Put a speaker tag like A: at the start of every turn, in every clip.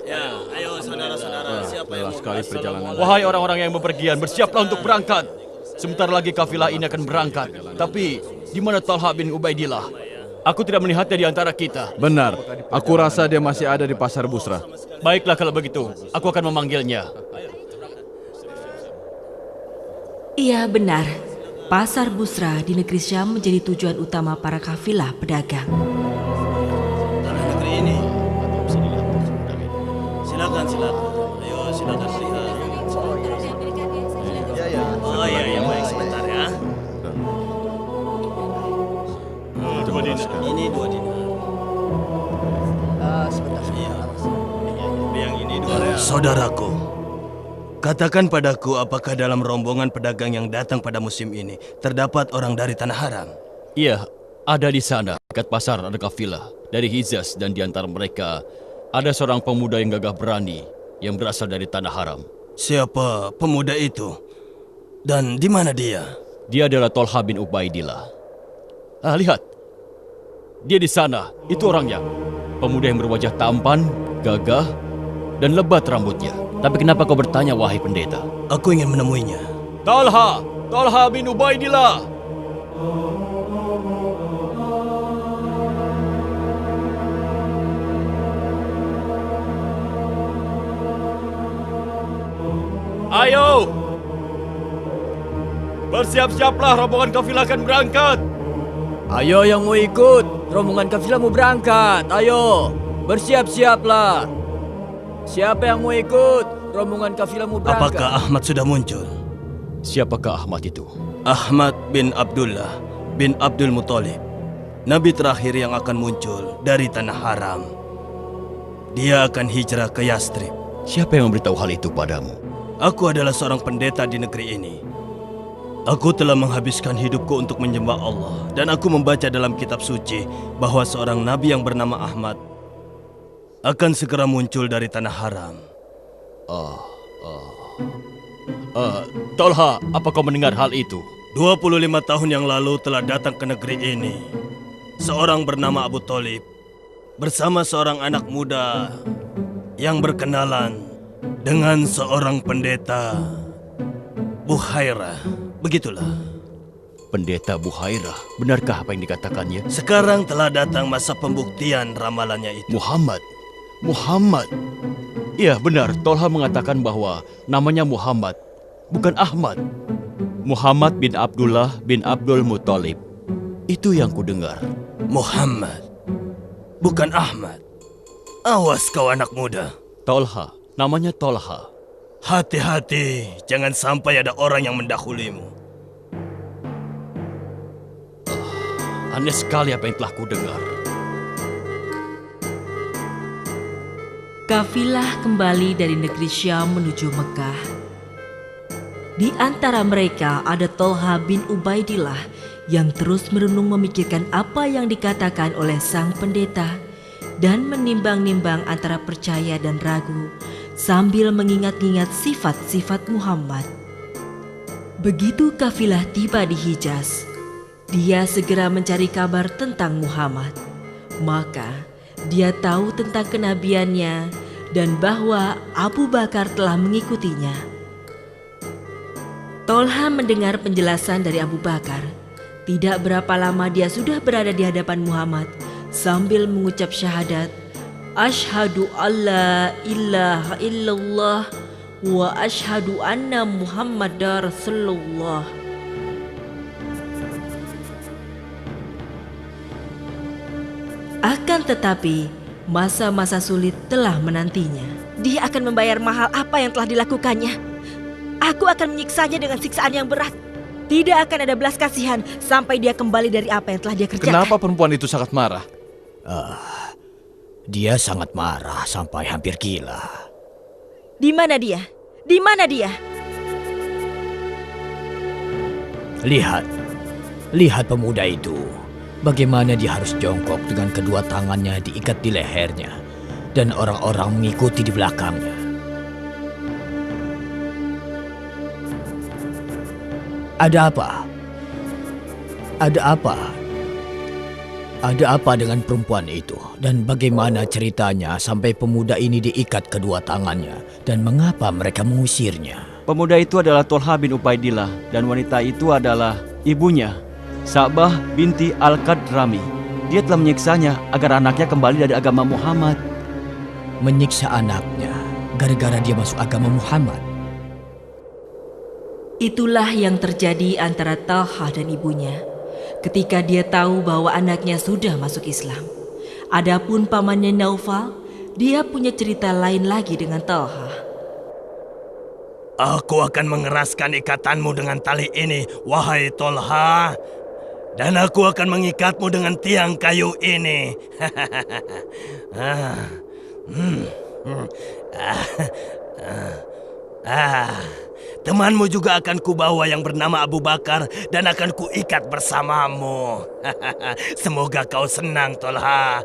A: Ya, ayo saudara-saudara, siapa yang mau
B: sekali perjalanan.
C: Wahai orang-orang yang bepergian, bersiaplah untuk berangkat. Sebentar lagi kafilah ini akan berangkat. Tapi, di mana Talha bin Ubaidillah? Aku tidak melihatnya di antara kita.
B: Benar, aku rasa dia masih ada di Pasar Busra.
C: Baiklah kalau begitu, aku akan memanggilnya.
D: Iya benar, Pasar Busra di negeri Syam menjadi tujuan utama para kafilah pedagang.
A: tanah negeri ini? Silakan. Ayo, silakan lihat. Oh iya, baik sebentar ya. Ini 2 dinar. Sebentar. Iya. Yang ini 2 real. Saudaraku, katakan padaku apakah dalam rombongan pedagang yang datang pada musim ini terdapat orang dari Tanah Haram?
C: Iya, ada di sana. Dekat pasar ada kafilah dari Hijaz dan di antara mereka ada seorang pemuda yang gagah berani yang berasal dari Tanah Haram.
A: Siapa pemuda itu? Dan di mana dia?
C: Dia adalah Talha bin Ubaidillah. Lihat. Dia di sana. Itu orangnya. Pemuda yang berwajah tampan, gagah, dan lebat rambutnya. Tapi kenapa kau bertanya, wahai pendeta?
A: Aku ingin menemuinya.
C: Talha bin Ubaidillah. Ayo! Bersiap-siaplah, rombongan kafilah akan berangkat.
E: Ayo yang mau ikut, rombongan kafilah mau berangkat. Ayo, bersiap-siaplah. Siapa yang mau ikut, rombongan kafilah mau berangkat.
A: Apakah Ahmad sudah muncul?
C: Siapakah Ahmad itu?
A: Ahmad bin Abdullah bin Abdul Muthalib, Nabi terakhir yang akan muncul dari Tanah Haram. Dia akan hijrah ke Yastrib.
C: Siapa yang memberitahu hal itu padamu?
A: Aku adalah seorang pendeta di negeri ini. Aku telah menghabiskan hidupku untuk menyembah Allah, dan aku membaca dalam kitab suci bahwa seorang nabi yang bernama Ahmad akan segera muncul dari Tanah Haram.
C: Talha, apa kau mendengar hal itu?
A: 25 tahun yang lalu telah datang ke negeri ini seorang bernama Abu Thalib bersama seorang anak muda yang berkenalan dengan seorang pendeta Buhairah. Begitulah.
C: Pendeta Buhairah, benarkah apa yang dikatakannya?
A: Sekarang telah datang masa pembuktian ramalannya itu.
C: Muhammad. Iya benar, Talha mengatakan bahwa namanya Muhammad, bukan Ahmad. Muhammad bin Abdullah bin Abdul Muthalib. Itu yang kudengar.
A: Muhammad, bukan Ahmad. Awas kau anak muda.
C: Talha, namanya Talha.
A: Hati-hati, jangan sampai ada orang yang mendahulimu.
C: Aneh sekali apa yang telah kudengar.
D: Kafilah kembali dari negeri Syam menuju Mekah. Di antara mereka ada Talha bin Ubaidillah yang terus merenung memikirkan apa yang dikatakan oleh sang pendeta dan menimbang-nimbang antara percaya dan ragu sambil mengingat-ingat sifat-sifat Muhammad. Begitu kafilah tiba di Hijaz, dia segera mencari kabar tentang Muhammad. Maka dia tahu tentang kenabiannya dan bahwa Abu Bakar telah mengikutinya. Talha mendengar penjelasan dari Abu Bakar. Tidak berapa lama dia sudah berada di hadapan Muhammad sambil mengucap syahadat, Ashhadu alla ilaha illallah wa ashhadu anna Muhammadar Rasulullah. Akan tetapi, masa-masa sulit telah menantinya. Dia akan membayar mahal apa yang telah dilakukannya. Aku akan menyiksanya dengan siksaan yang berat. Tidak akan ada belas kasihan sampai dia kembali dari apa yang telah dia kerjakan.
B: Kenapa perempuan itu sangat marah?
E: Dia sangat marah sampai hampir gila.
D: Di mana dia? Di mana dia?
E: Lihat pemuda itu. Bagaimana dia harus jongkok dengan kedua tangannya diikat di lehernya. Dan orang-orang mengikuti di belakangnya. Ada apa? Ada apa? Ada apa dengan perempuan itu? Dan bagaimana ceritanya sampai pemuda ini diikat kedua tangannya? Dan mengapa mereka mengusirnya?
C: Pemuda itu adalah Tolha bin Ubaidillah dan wanita itu adalah ibunya, Sa'bah binti Al-Qadrami. Dia telah menyiksanya agar anaknya kembali dari agama Muhammad.
E: Menyiksa anaknya gara-gara dia masuk agama Muhammad.
D: Itulah yang terjadi antara Talha dan ibunya ketika dia tahu bahwa anaknya sudah masuk Islam. Adapun pamannya Naufal, dia punya cerita lain lagi dengan Talha.
A: Aku akan mengeraskan ikatanmu dengan tali ini, wahai Tolha. Dan aku akan mengikatmu dengan tiang kayu ini. Temanmu juga akan kubawa yang bernama Abu Bakar dan akan kuikat bersamamu. Semoga kau senang, Tolha.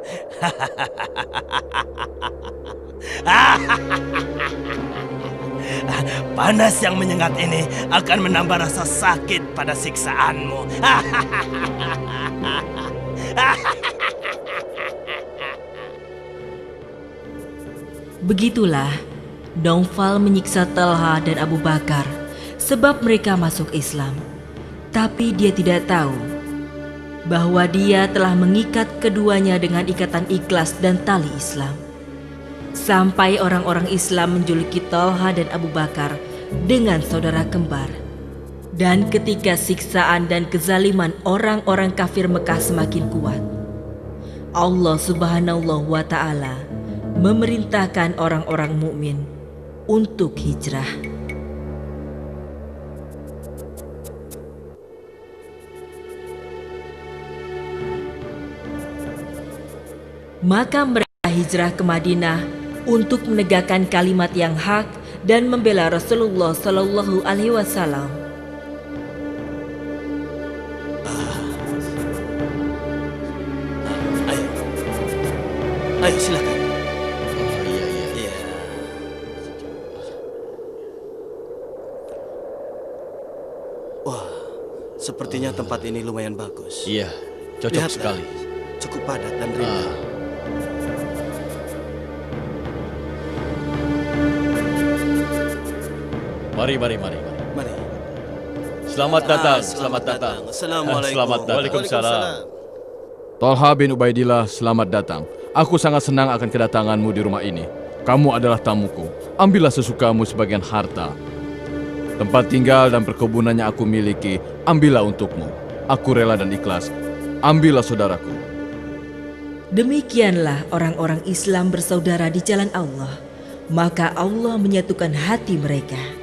A: Panas yang menyengat ini akan menambah rasa sakit pada siksaanmu.
D: Begitulah Naufal menyiksa Talha dan Abu Bakar sebab mereka masuk Islam. Tapi dia tidak tahu bahwa dia telah mengikat keduanya dengan ikatan ikhlas dan tali Islam. Sampai orang-orang Islam menjuluki Talha dan Abu Bakar dengan saudara kembar. Dan ketika siksaan dan kezaliman orang-orang kafir Mekah semakin kuat, Allah Subhanahu wa Ta'ala memerintahkan orang-orang mukmin untuk hijrah. Maka mereka hijrah ke Madinah untuk menegakkan kalimat yang hak dan membela Rasulullah Shallallahu Alaihi Wasallam.
A: Ayo silakan.
C: Iya.
A: Wah, sepertinya tempat ini lumayan bagus.
C: Iya, cocok
A: Lihatlah,
C: sekali.
A: cukup padat dan rindang.
C: Mari.
A: Mari.
C: Selamat datang.
A: Assalamualaikum.
C: Selamat datang. Waalaikumsalam.
B: Tolha bin Ubaidillah, selamat datang. Aku sangat senang akan kedatanganmu di rumah ini. Kamu adalah tamuku. Ambillah sesukamu sebagian harta. Tempat tinggal dan perkebunan yang aku miliki, ambillah untukmu. Aku rela dan ikhlas. Ambillah saudaraku.
D: Demikianlah orang-orang Islam bersaudara di jalan Allah. Maka Allah menyatukan hati mereka.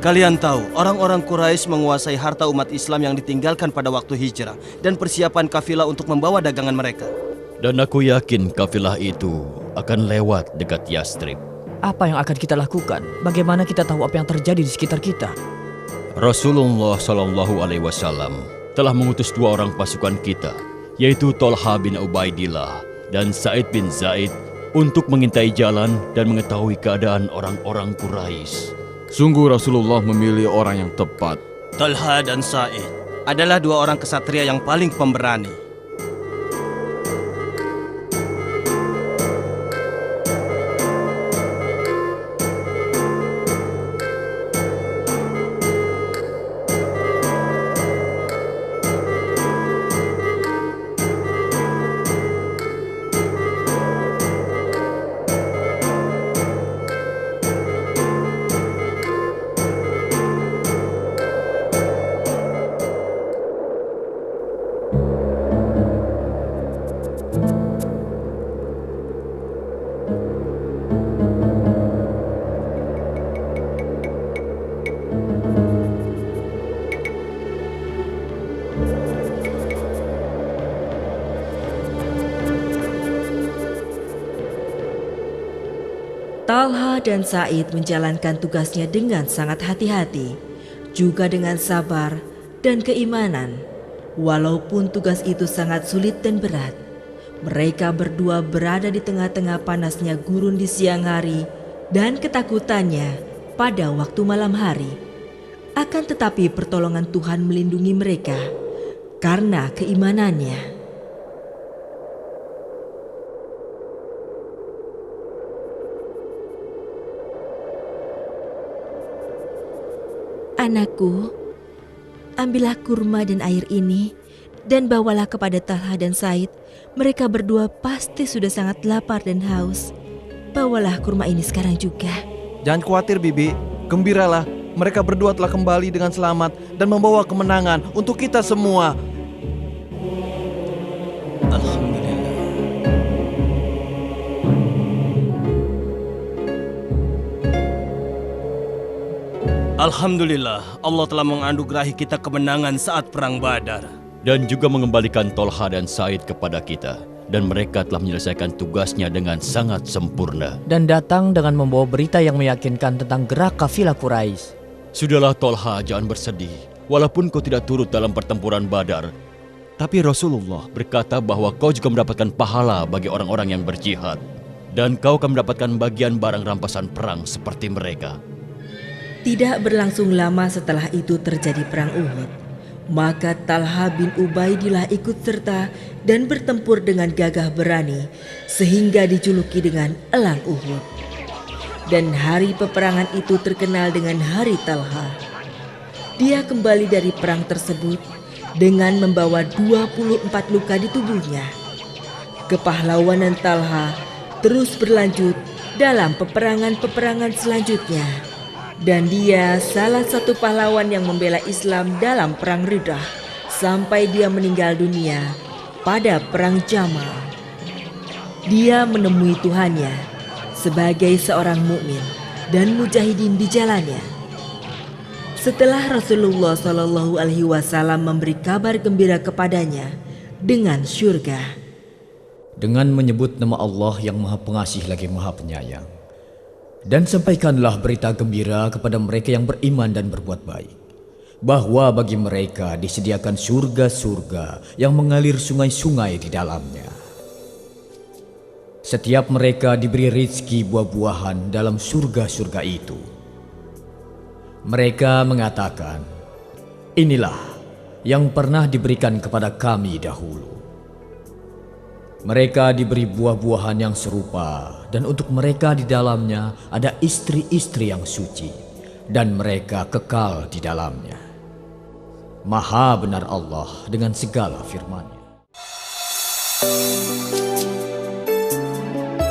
A: Kalian tahu, orang-orang Quraisy menguasai harta umat Islam yang ditinggalkan pada waktu hijrah dan persiapan kafilah untuk membawa dagangan mereka.
C: Dan aku yakin kafilah itu akan lewat dekat Yastrib.
E: Apa yang akan kita lakukan? Bagaimana kita tahu apa yang terjadi di sekitar kita?
C: Rasulullah Shallallahu Alaihi Wasallam telah mengutus dua orang pasukan kita, yaitu Tolha bin Ubaidillah dan Sa'id bin Zaid, untuk mengintai jalan dan mengetahui keadaan orang-orang Quraisy.
B: Sungguh Rasulullah memilih orang yang tepat.
A: Talha dan Sa'id adalah dua orang kesatria yang paling pemberani.
D: Talha dan Sa'id menjalankan tugasnya dengan sangat hati-hati, juga dengan sabar dan keimanan. Walaupun tugas itu sangat sulit dan berat, mereka berdua berada di tengah-tengah panasnya gurun di siang hari dan ketakutannya pada waktu malam hari. Akan tetapi pertolongan Tuhan melindungi mereka karena keimanannya. Anakku, ambillah kurma dan air ini dan bawalah kepada Talha dan Said. Mereka berdua pasti sudah sangat lapar dan haus. Bawalah kurma ini sekarang juga.
F: Jangan khawatir, Bibi. Gembiralah, mereka berdua telah kembali dengan selamat dan membawa kemenangan untuk kita semua.
A: Alhamdulillah. Alhamdulillah, Allah telah menganugerahi kita kemenangan saat perang Badar.
C: Dan juga mengembalikan Tolha dan Said kepada kita. Dan mereka telah menyelesaikan tugasnya dengan sangat sempurna.
E: Dan datang dengan membawa berita yang meyakinkan tentang gerak kafilah Quraisy.
C: Sudahlah Tolha, jangan bersedih. Walaupun kau tidak turut dalam pertempuran Badar, tapi Rasulullah berkata bahwa kau juga mendapatkan pahala bagi orang-orang yang berjihad. Dan kau akan mendapatkan bagian barang rampasan perang seperti mereka.
D: Tidak berlangsung lama setelah itu terjadi perang Uhud. Maka Talha bin Ubaidillah ikut serta dan bertempur dengan gagah berani sehingga dijuluki dengan Elang Uhud. Dan hari peperangan itu terkenal dengan Hari Talha. Dia kembali dari perang tersebut dengan membawa 24 luka di tubuhnya. Kepahlawanan Talha terus berlanjut dalam peperangan-peperangan selanjutnya. Dan dia salah satu pahlawan yang membela Islam dalam perang Riddah sampai dia meninggal dunia pada perang Jamal. Dia menemui Tuhannya sebagai seorang mukmin dan mujahidin di jalannya. Setelah Rasulullah SAW memberi kabar gembira kepadanya dengan syurga,
E: Dengan menyebut nama Allah yang Maha Pengasih lagi Maha Penyayang. Dan sampaikanlah berita gembira kepada mereka yang beriman dan berbuat baik, bahwa bagi mereka disediakan surga-surga yang mengalir sungai-sungai di dalamnya. Setiap mereka diberi rizki buah-buahan dalam surga-surga itu. Mereka mengatakan, inilah yang pernah diberikan kepada kami dahulu. Mereka diberi buah-buahan yang serupa, dan untuk mereka di dalamnya ada istri-istri yang suci, dan mereka kekal di dalamnya. Maha benar Allah dengan segala firman-Nya.